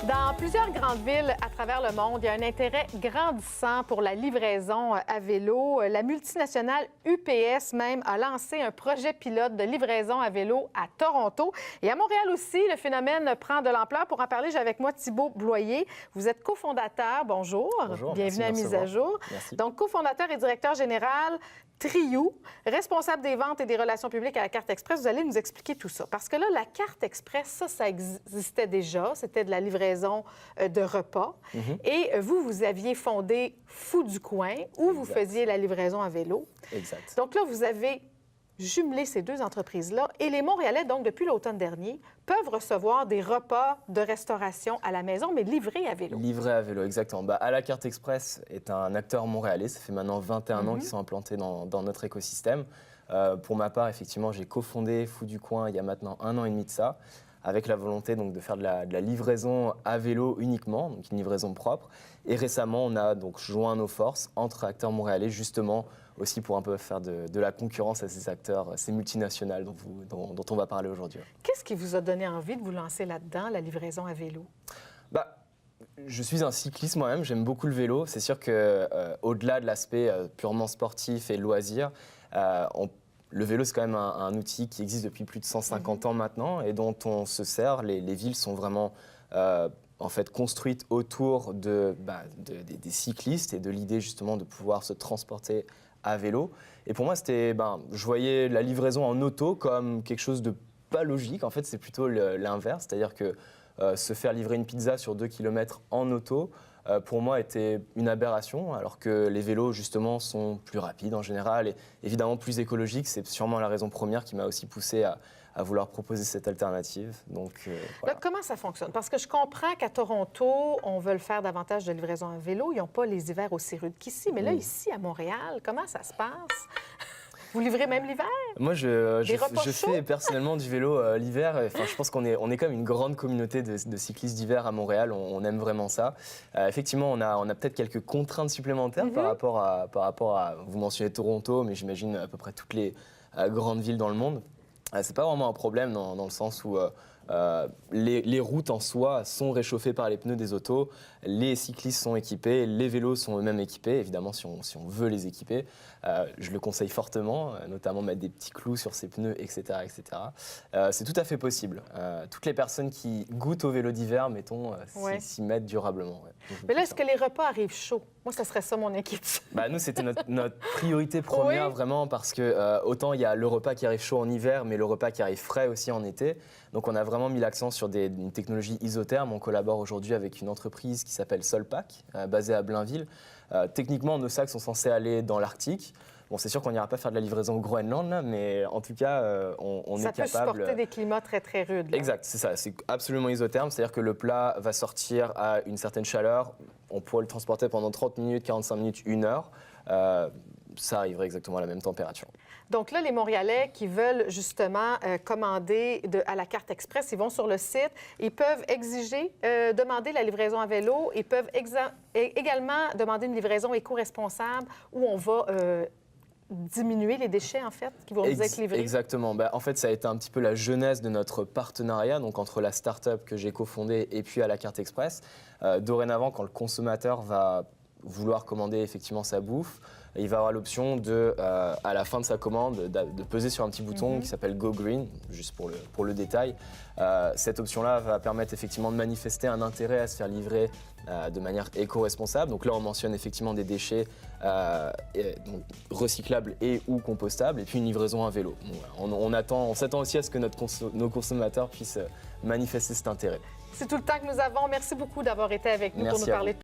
Dans plusieurs grandes villes à travers le monde, il y a un intérêt grandissant pour la livraison à vélo. La multinationale UPS même a lancé un projet pilote de livraison à vélo à Toronto. Et à Montréal aussi, le phénomène prend de l'ampleur. Pour en parler, j'ai avec moi Thibault Bloyer. Vous êtes cofondateur. Bonjour. Bonjour. Bienvenue à Mise à jour. Merci. Donc, cofondateur et directeur général Triou, responsable des ventes et des relations publiques à la Carte Express. Vous allez nous expliquer tout ça. Parce que là, la Carte Express, ça existait déjà. C'était de la livraison de repas. Et vous aviez fondé Fou du Coin, où vous faisiez la livraison à vélo. Exact. Donc là, vous avez jumelé ces deux entreprises-là. Et les Montréalais, donc depuis l'automne dernier, peuvent recevoir des repas de restauration à la maison, mais livrés à vélo. Livrés à vélo, exactement. À la Carte Express est un acteur montréalais. Ça fait maintenant 21 ans qu'ils sont implantés dans notre écosystème. Pour ma part, effectivement, j'ai cofondé Fou du Coin il y a maintenant 1 an et demi de ça, avec la volonté donc, de faire de la livraison à vélo uniquement, donc une livraison propre. Et récemment, on a donc joint nos forces entre acteurs montréalais, justement, aussi pour un peu faire de la concurrence à ces acteurs, ces multinationales dont on va parler aujourd'hui. Qu'est-ce qui vous a donné envie de vous lancer là-dedans, la livraison à vélo? Je suis un cycliste moi-même, j'aime beaucoup le vélo. C'est sûr qu'au-delà de l'aspect purement sportif et loisir, le vélo, c'est quand même un outil qui existe depuis plus de 150 ans maintenant et dont on se sert. Les villes sont vraiment en fait construites autour des cyclistes et de l'idée justement de pouvoir se transporter à vélo. Et pour moi, je voyais la livraison en auto comme quelque chose de pas logique. En fait, c'est plutôt l'inverse, c'est-à-dire que se faire livrer une pizza sur 2 km en auto, pour moi, était une aberration, alors que les vélos, justement, sont plus rapides en général et évidemment plus écologiques. C'est sûrement la raison première qui m'a aussi poussé à vouloir proposer cette alternative. Donc, voilà. Là, comment ça fonctionne? Parce que je comprends qu'à Toronto, on veut le faire davantage de livraison à vélo. Ils n'ont pas les hivers aussi rudes qu'ici. Mais là, ici, à Montréal, comment ça se passe? Vous livrez même l'hiver? Moi, je fais personnellement du vélo l'hiver. Enfin, je pense qu'on est quand même une grande communauté de cyclistes d'hiver à Montréal. On aime vraiment ça. Effectivement, on a peut-être quelques contraintes supplémentaires par rapport à, vous mentionnez Toronto, mais j'imagine à peu près toutes les grandes villes dans le monde. C'est pas vraiment un problème dans le sens où les routes en soi sont réchauffées par les pneus des autos, les cyclistes sont équipés, les vélos sont eux-mêmes équipés, évidemment si on veut les équiper. Je le conseille fortement, notamment mettre des petits clous sur ses pneus, etc. etc. C'est tout à fait possible. Toutes les personnes qui goûtent au vélo d'hiver, mettons, s'y mettent durablement. Ouais. Mais là, est-ce que les repas arrivent chauds? Moi, ça serait ça mon inquiétude. Nous, c'était notre priorité première, vraiment, parce que autant il y a le repas qui arrive chaud en hiver, mais le repas qui arrive frais aussi en été. Donc, on a vraiment mis l'accent sur une technologie isotherme. On collabore aujourd'hui avec une entreprise qui s'appelle Solpack, basée à Blainville. Techniquement, nos sacs sont censés aller dans l'Arctique. Bon, c'est sûr qu'on n'ira pas faire de la livraison au Groenland, là, mais en tout cas, on est capable... Ça peut supporter des climats très, très rudes. Là. Exact, c'est ça. C'est absolument isotherme. C'est-à-dire que le plat va sortir à une certaine chaleur. On pourrait le transporter pendant 30 minutes, 45 minutes, 1 heure. Ça arriverait exactement à la même température. Donc là, les Montréalais qui veulent justement commander à la Carte Express, ils vont sur le site, ils peuvent exiger, demander la livraison à vélo, ils peuvent également demander une livraison éco-responsable où on va diminuer les déchets, en fait, qui vont nous être livrés. Exactement. En fait, ça a été un petit peu la genèse de notre partenariat, donc entre la start-up que j'ai cofondée et puis à la Carte Express. Dorénavant, quand le consommateur va vouloir commander effectivement sa bouffe, il va avoir l'option à la fin de sa commande, de peser sur un petit bouton qui s'appelle Go Green, juste pour le détail. Cette option-là va permettre effectivement de manifester un intérêt à se faire livrer de manière éco-responsable. Donc là, on mentionne effectivement des déchets donc recyclables et ou compostables, et puis une livraison à vélo. On s'attend aussi à ce que nos consommateurs puissent manifester cet intérêt. C'est tout le temps que nous avons. Merci beaucoup d'avoir été avec nous pour nous parler de